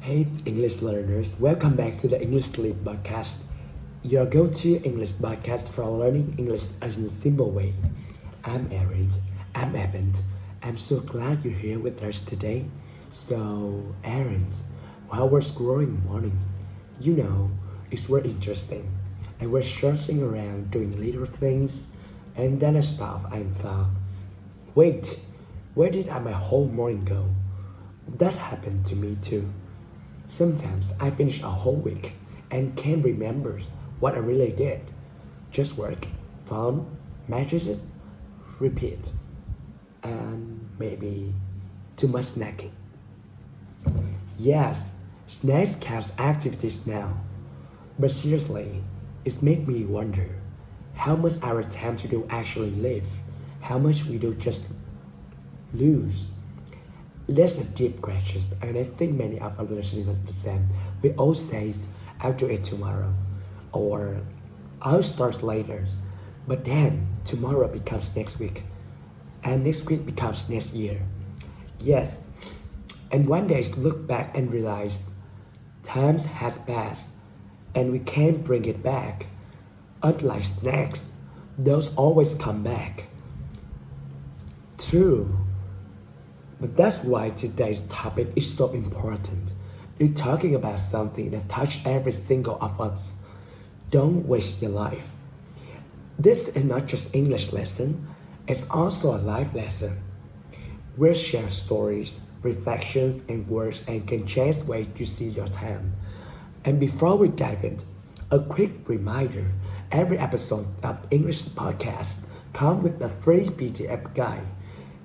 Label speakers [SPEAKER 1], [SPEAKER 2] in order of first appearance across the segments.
[SPEAKER 1] Hey English learners, welcome back to the NHถี่podcast, your go-to English podcast for learning English in a simple way. I'm Aaron, I'm Evan, I'm so glad you're here with us today. So, Aaron, while we're scrolling morning, it's very interesting. I was searching around doing little things, and then I stopped and thought, wait, where did my whole morning go? That happened to me too. Sometimes I finish a whole week and can't remember what I really did. Just work, phone, messages, repeat, and maybe too much snacking. Yes, snacks count activities now. But seriously, it made me wonder how much our time to do actually live, how much we do just lose. That's a deep question, and I think many of our listeners understand. We all say, I'll do it tomorrow, or I'll start later. But then tomorrow becomes next week, and next week becomes next year. Yes, and one day I look back and realize time has passed, and we can't bring it back. Unlike snacks, those always come back. True. But that's why today's topic is so important. We're talking about something that touches every single of us. Don't waste your life. This is not just English lesson, it's also a life lesson. We'll share stories, reflections, and words and can change the way you see your time. And before we dive in, a quick reminder, every episode of the English podcast comes with a free PDF guide.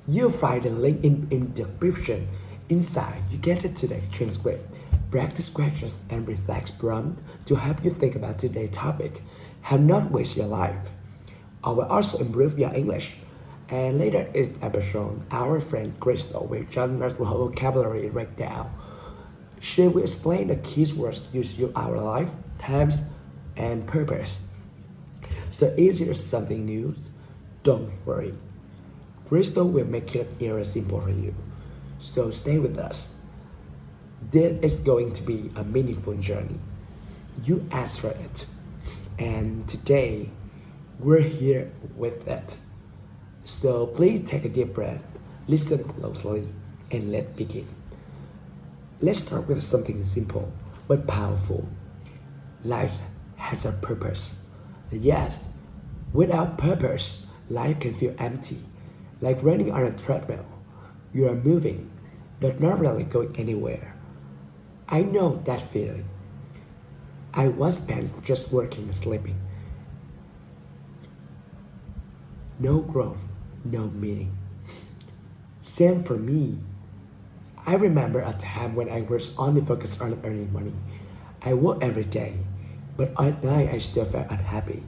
[SPEAKER 1] You'll find the link in the description. Inside, you get the today's transcript, practice questions, and reflex prompt to help you think about today's topic. Have not waste your life. I will also improve your English. And later in this episode, our friend Crystal will join us with her vocabulary breakdown. She will explain the keywords used in our life, times, and purpose. So is there something new? Don't worry. Crystal will make it very simple for you. So stay with us. This is going to be a meaningful journey. You asked for it. And today, we're here with it. So please take a deep breath, listen closely, and let's begin. Let's start with something simple but powerful. Life has a purpose. Yes, without purpose, life can feel empty. Like running on a treadmill, you are moving, but not really going anywhere. I know that feeling. I once spent just working and sleeping. No growth, no meaning. Same for me. I remember a time when I was only focused on earning money. I worked every day, but at night I still felt unhappy.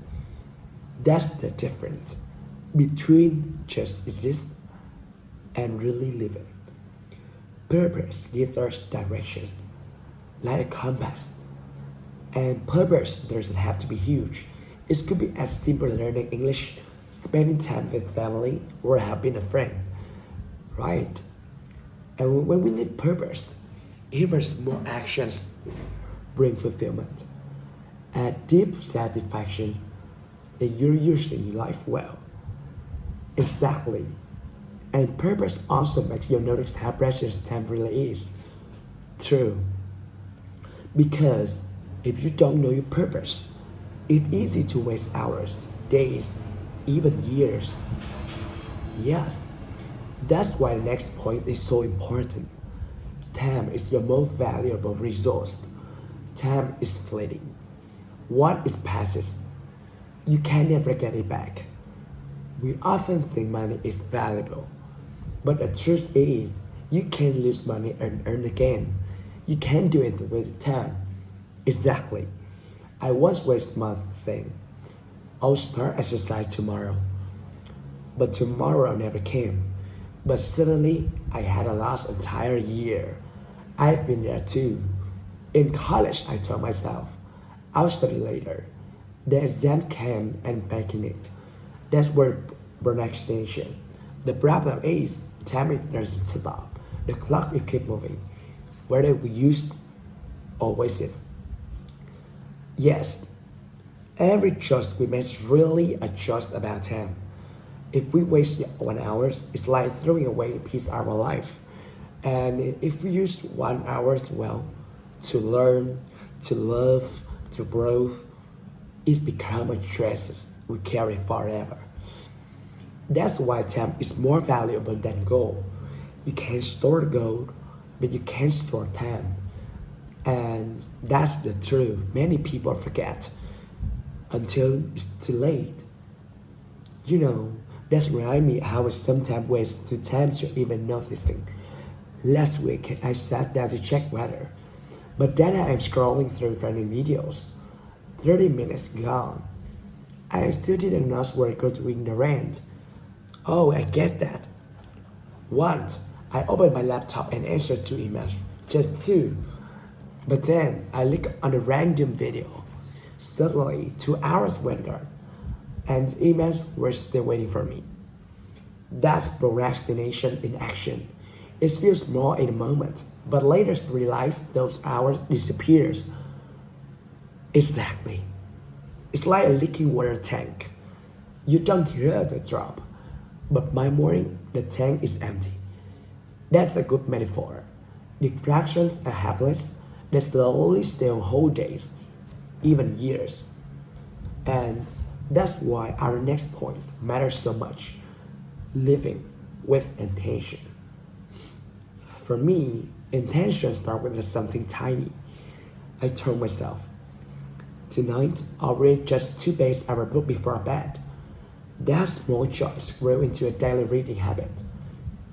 [SPEAKER 1] That's the difference between just exist and really living. Purpose gives us directions, like a compass. And purpose doesn't have to be huge. It could be as simple as learning English, spending time with family, or helping a friend, right? And when we live purpose, even small actions bring fulfillment and deep satisfaction that you're using life well. Exactly. And purpose also makes you notice how precious time really is. True. Because if you don't know your purpose, it's easy to waste hours, days, even years. Yes, that's why the next point is so important. Time is your most valuable resource. Time is fleeting. What passes, you can never get it back. We often think money is valuable, but the truth is, you can't lose money and earn again. You can't do it with time. Exactly. I once wasted months saying, I'll start exercise tomorrow. But tomorrow never came. But suddenly, I had a lost entire year. I've been there too. In college, I told myself, I'll study later. The exam came and making it. That's where procrastination. The problem is, time doesn't stop. The clock will keep moving. Whether we use always is. Yes, every choice we make is really a choice about time. If we waste 1 hour, it's like throwing away a piece of our life. And if we use 1 hour well to learn, to love, to grow, it becomes a treasure we carry forever. That's why time is more valuable than gold. You can store gold, but you can't store time. And that's the truth many people forget until it's too late. You know, that's remind me how I sometimes waste the time to even noticing. Last week, I sat down to check weather, but then I am scrolling through funny videos. 30 minutes gone. I still didn't know where to go during the rain. Oh, I get that. Once, I opened my laptop and answered 2 emails. Just 2. But then, I clicked on a random video. Suddenly, 2 hours went gone, and emails were still waiting for me. That's procrastination in action. It feels small in the moment, but later realize those hours disappears. Exactly. It's like a leaking water tank. You don't hear the drop, but by morning the tank is empty. That's a good metaphor. Distractions and happiness that slowly steal whole days, even years. And that's why our next point matters so much. Living with intention. For me, intention starts with something tiny. I told myself, tonight I'll read just 2 pages of a book before bed. That small choice grew into a daily reading habit.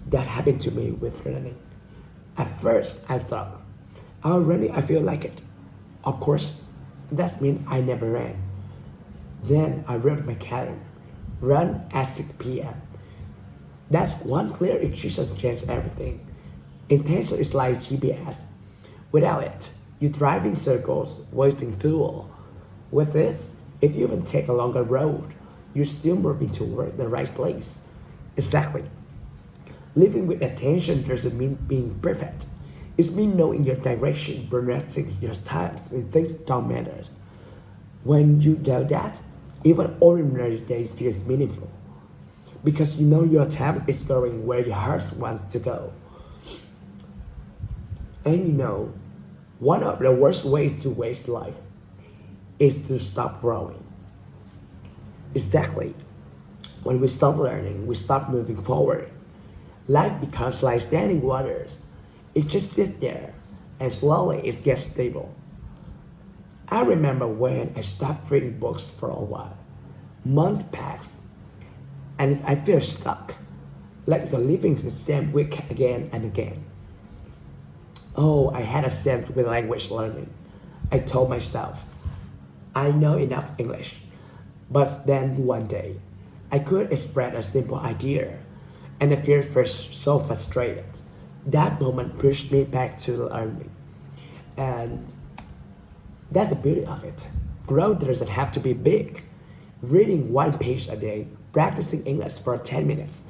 [SPEAKER 1] That happened to me with running. At first, I thought, I feel like it. Of course, that means I never ran. Then I wrote my calendar, run at 6 p.m. That's one clear exercise changes everything. Intention is like GPS. Without it, you drive in circles, wasting fuel. With it, if you even take a longer road, you're still moving toward the right place. Exactly. Living with attention doesn't mean being perfect. It means knowing your direction, protecting your times, and things don't matter. When you do that, even ordinary days feels meaningful. Because you know your time is going where your heart wants to go. And you know, one of the worst ways to waste life is to stop growing. Exactly. When we stop learning, we stop moving forward. Life becomes like standing waters. It just sits there, and slowly it gets stable. I remember when I stopped reading books for a while. Months passed, and I feel stuck, like the living the same week again and again. Oh, I had a sense with language learning. I told myself, I know enough English. But then one day, I could express a simple idea, and I felt first so frustrated. That moment pushed me back to learning. And that's the beauty of it. Growth doesn't have to be big. Reading 1 page a day, practicing English for 10 minutes,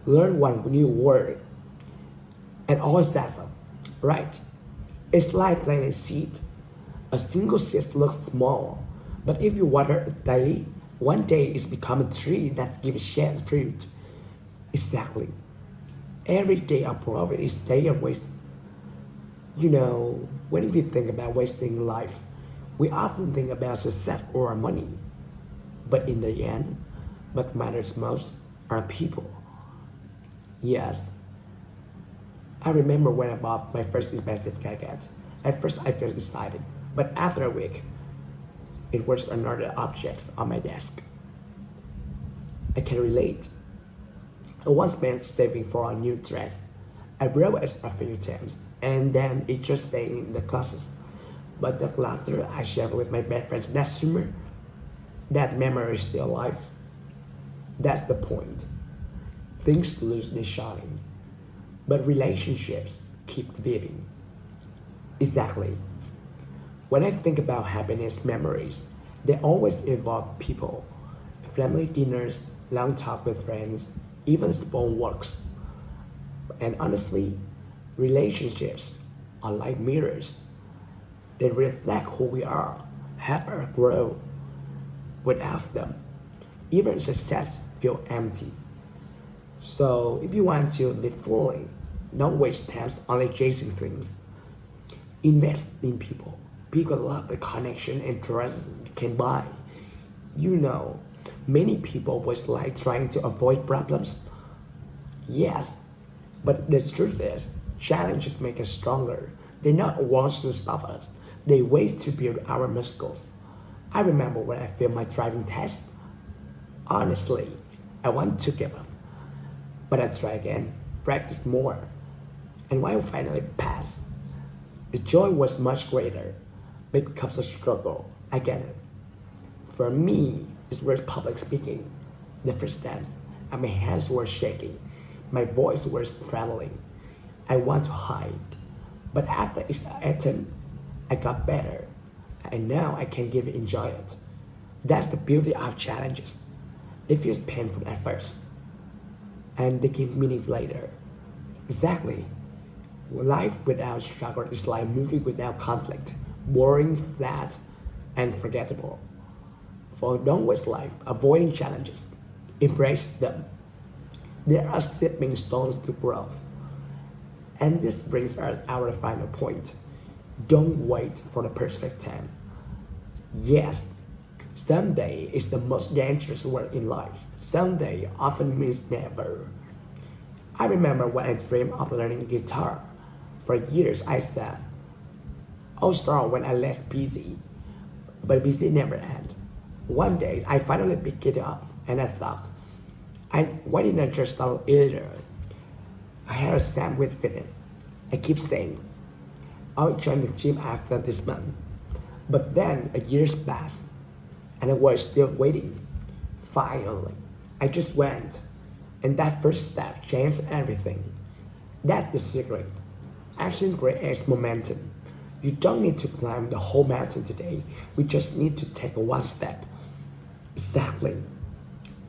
[SPEAKER 1] learn one new word, and always that's them. Right. It's like planting a seed. A single seed looks small, but if you water it daily, one day it's become a tree that gives shed fruit. Exactly. Every day of profit is day of waste. You know, when we think about wasting life, we often think about success or money. But in the end, what matters most are people. Yes, I remember when I bought my first expensive gadget. At first I felt excited, but after a week, it was another object on my desk. I can relate. I once spent saving for a new dress. I wore it a few times, and then it just stayed in the closet. But the laughter I shared with my best friends that summer, that memory is still alive. That's the point. Things lose their shine, but relationships keep vivid. Exactly. When I think about happiness memories, they always involve people. Family dinners, long talk with friends, even small walks. And honestly, relationships are like mirrors. They reflect who we are, help us grow. Without them, even success feels empty. So if you want to live fully, don't waste time only chasing things. Invest in people. People love the connection and trust can buy. You know, many people waste life trying to avoid problems. Yes, but the truth is, challenges make us stronger. They not want to stop us. They wait to build our muscles. I remember when I failed my driving test. Honestly, I wanted to give up. But I tried again, practiced more. And when I finally passed, the joy was much greater. But it becomes a struggle. I get it. For me, it was public speaking. The first steps, and my hands were shaking. My voice was trembling. I want to hide. But after each attempt, I got better. And now I can enjoy it. That's the beauty of challenges. They feel painful at first, and they give meaning later. Exactly. Life without struggle is like moving without conflict, boring, flat, and forgettable. For don't waste life avoiding challenges. Embrace them. They are stepping stones to growth. And this brings us our final point. Don't wait for the perfect time. Yes, someday is the most dangerous word in life. Someday often means never. I remember when I dreamed of learning guitar. For years I said, I'll start when I'm less busy. But busy never ends. One day I finally picked it up and I thought, why didn't I just start earlier? I had a stand with fitness. I keep saying, I'll join the gym after this month. But then a year's passed and I was still waiting. Finally, I just went. And that first step changed everything. That's the secret. Action creates momentum. You don't need to climb the whole mountain today. We just need to take one step. Exactly.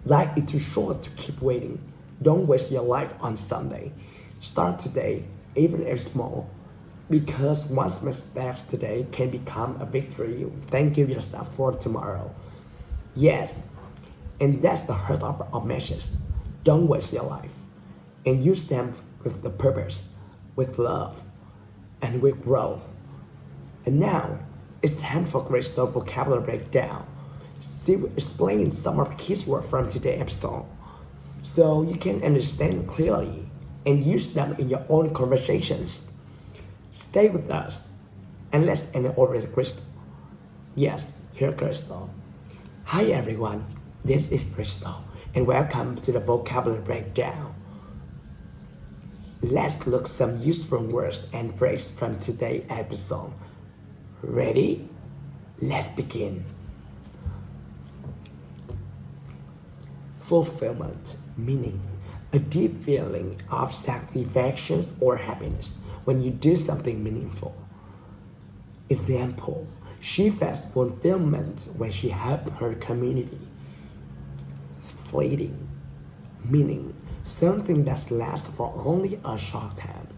[SPEAKER 1] Life is too short to keep waiting. Don't waste your life on Sunday. Start today, even if small. Because one small step today can become a victory. Thank you yourself for tomorrow. Yes, and that's the heart of our message. Don't waste your life. And use them with the purpose, with love, and with growth. And now, it's time for Crystal vocabulary breakdown. She will explain some of the keywords from today's episode, so you can understand clearly and use them in your own conversations. Stay with us, and let's end it over with Crystal. Yes, here Crystal. Hi everyone, this is Crystal, and welcome to the vocabulary breakdown. Let's look some useful words and phrases from today's episode. Ready? Let's begin. Fulfillment, meaning a deep feeling of satisfaction or happiness when you do something meaningful. Example, she felt fulfillment when she helped her community. Fleeting, meaning something that lasts for only a short time.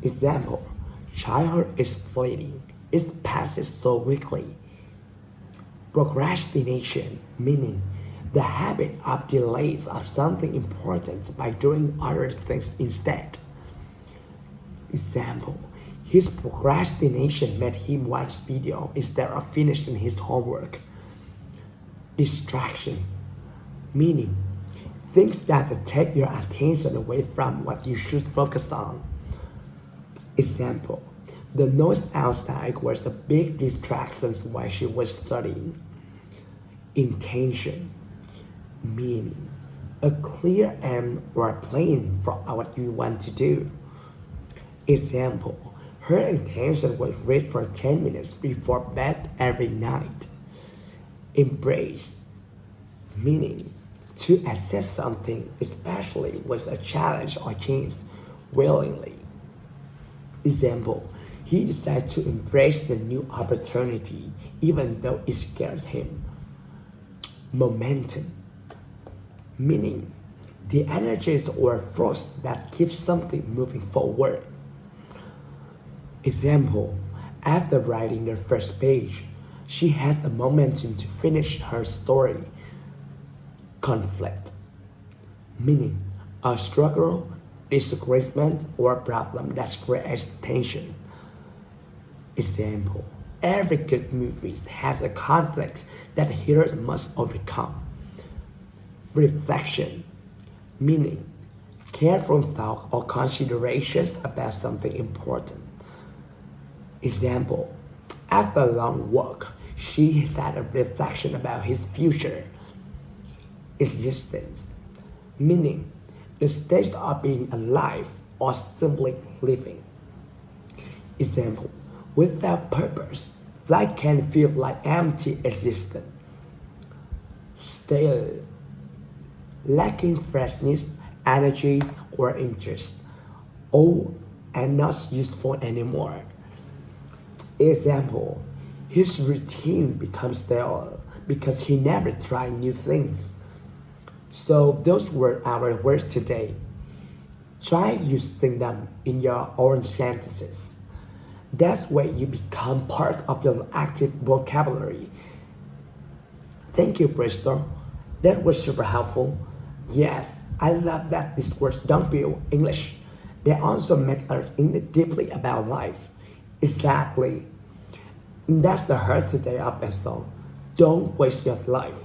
[SPEAKER 1] Example, childhood is fleeting, it passes so quickly. Procrastination, meaning the habit of delays of something important by doing other things instead. Example, his procrastination made him watch video instead of finishing his homework. Distractions, meaning things that take your attention away from what you should focus on. Example, the noise outside was a big distraction while she was studying. Intention, meaning a clear aim or plan for what you want to do. Example, her intention was read for 10 minutes before bed every night. Embrace, meaning to accept something, especially with a challenge or change, willingly. Example, he decided to embrace the new opportunity even though it scares him. Momentum, meaning the energies or force that keeps something moving forward. Example, After writing the first page, she has the momentum to finish her story. Conflict, meaning a struggle, disagreement, or problem that creates tension. Example, every good movie has a conflict that the hero must overcome. Reflection, meaning careful thought or considerations about something important. Example, after a long walk, she has had a reflection about his future. Existence, meaning the state of being alive or simply living. Example, without purpose, life can feel like empty existence. Stale, lacking freshness, energy, or interest. Old and not useful anymore. Example, his routine becomes stale because he never tried new things. So those were our words today. Try using them in your own sentences. That's where you become part of your active vocabulary. Thank you, Bristol. That was super helpful. Yes, I love that these words don't build English. They also make us think deeply about life. Exactly. That's the heart today of episode. Don't waste your life.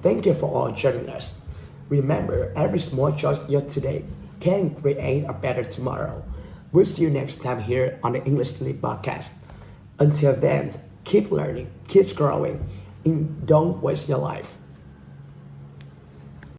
[SPEAKER 1] Thank you for all joining us. Remember, every small choice you today can create a better tomorrow. We'll see you next time here on the NHถี่podcast. Until then, keep learning, keep growing, and don't waste your life.